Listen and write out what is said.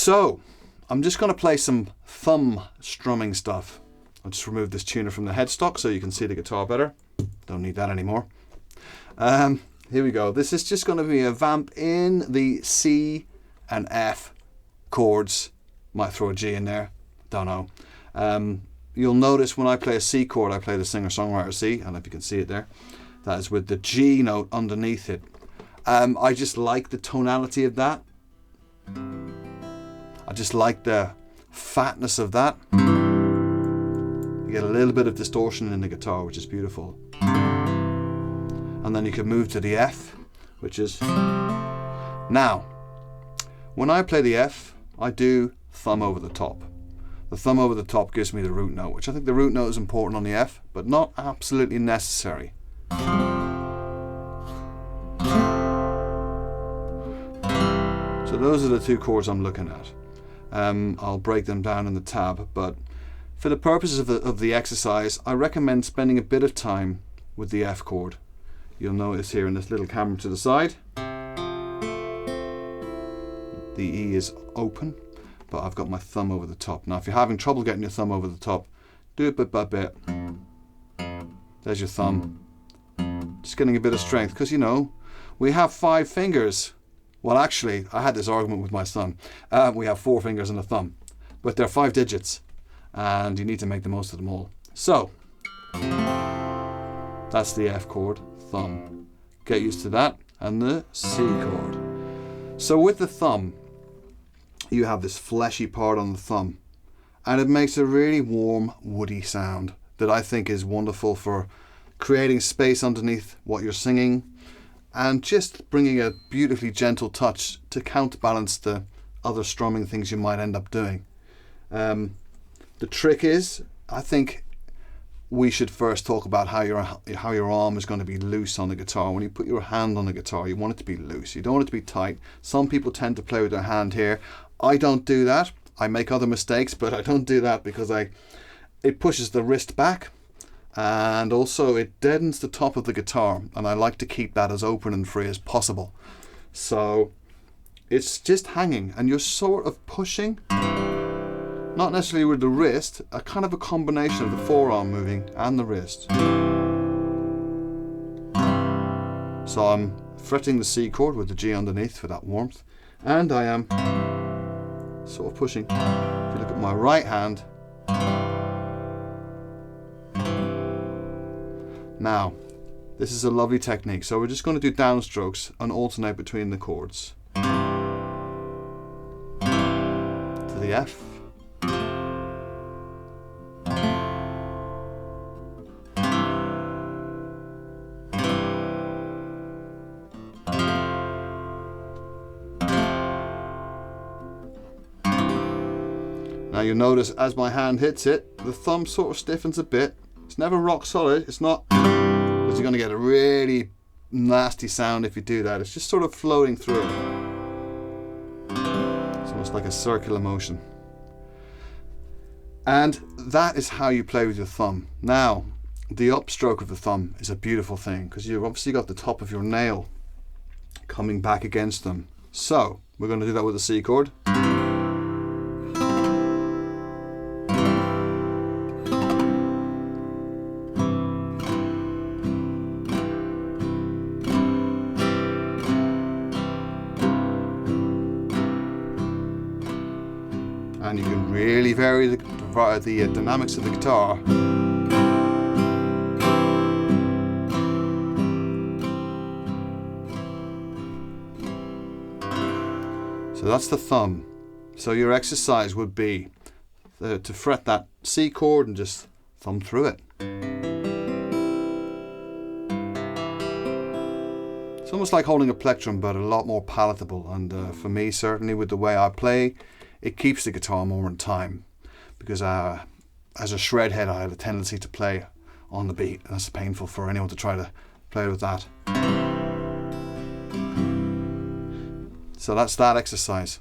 So I'm just going to play some thumb strumming stuff. I'll just remove this tuner from the headstock so you can see the guitar better. Don't need that anymore. Here we go. This is just going to be a vamp in the C and F chords. Might throw a G in there. Don't know. You'll notice when I play a C chord, I play the Singer-Songwriters C. I don't know if you can see it there. That is with the G note underneath it. I just like the tonality of that. I just like the fatness of that. You get a little bit of distortion in the guitar, which is beautiful. And then you can move to the F, which is... Now, when I play the F, I do thumb over the top. The thumb over the top gives me the root note, which I think the root note is important on the F, but not absolutely necessary. So those are the two chords I'm looking at. I'll break them down in the tab, but for the purposes of the exercise, I recommend spending a bit of time with the F chord. You'll notice here in this little camera to the side, the E is open, but I've got my thumb over the top. Now if you're having trouble getting your thumb over the top, do it bit by bit. There's your thumb. Just getting a bit of strength, because you know, we have 5 fingers. Well actually, I had this argument with my son. We have 4 fingers and a thumb, but they're 5 digits, and you need to make the most of them all. So, that's the F chord, thumb. Get used to that, and the C chord. So with the thumb, you have this fleshy part on the thumb, and it makes a really warm, woody sound that I think is wonderful for creating space underneath what you're singing, and just bringing a beautifully gentle touch to counterbalance the other strumming things you might end up doing. The trick is, I think we should first talk about how your arm is going to be loose on the guitar. When you put your hand on the guitar, you want it to be loose. You don't want it to be tight. Some people tend to play with their hand here. I don't do that. I make other mistakes, but I don't do that because it pushes the wrist back, and also it deadens the top of the guitar, and I like to keep that as open and free as possible. So it's just hanging, and you're sort of pushing, not necessarily with the wrist, a kind of a combination of the forearm moving and the wrist. So I'm fretting the C chord with the G underneath for that warmth, and I am sort of pushing. If you look at my right hand, now this is a lovely technique. So we're just going to do downstrokes and alternate between the chords. To the F, now you'll notice as my hand hits it, the thumb sort of stiffens a bit. It's never rock solid, it's not, because you're going to get a really nasty sound if you do that. It's just sort of floating through. It's almost like a circular motion. And that is how you play with your thumb. Now, the upstroke of the thumb is a beautiful thing, because you've obviously got the top of your nail coming back against them. So, we're going to do that with the C chord. And you can really vary the dynamics of the guitar. So that's the thumb. So your exercise would be to fret that C chord and just thumb through it. It's almost like holding a plectrum, but a lot more palatable. And for me, certainly with the way I play, it keeps the guitar more in time, because as a shred head I have a tendency to play on the beat, and that's painful for anyone to try to play with that. So that's that exercise.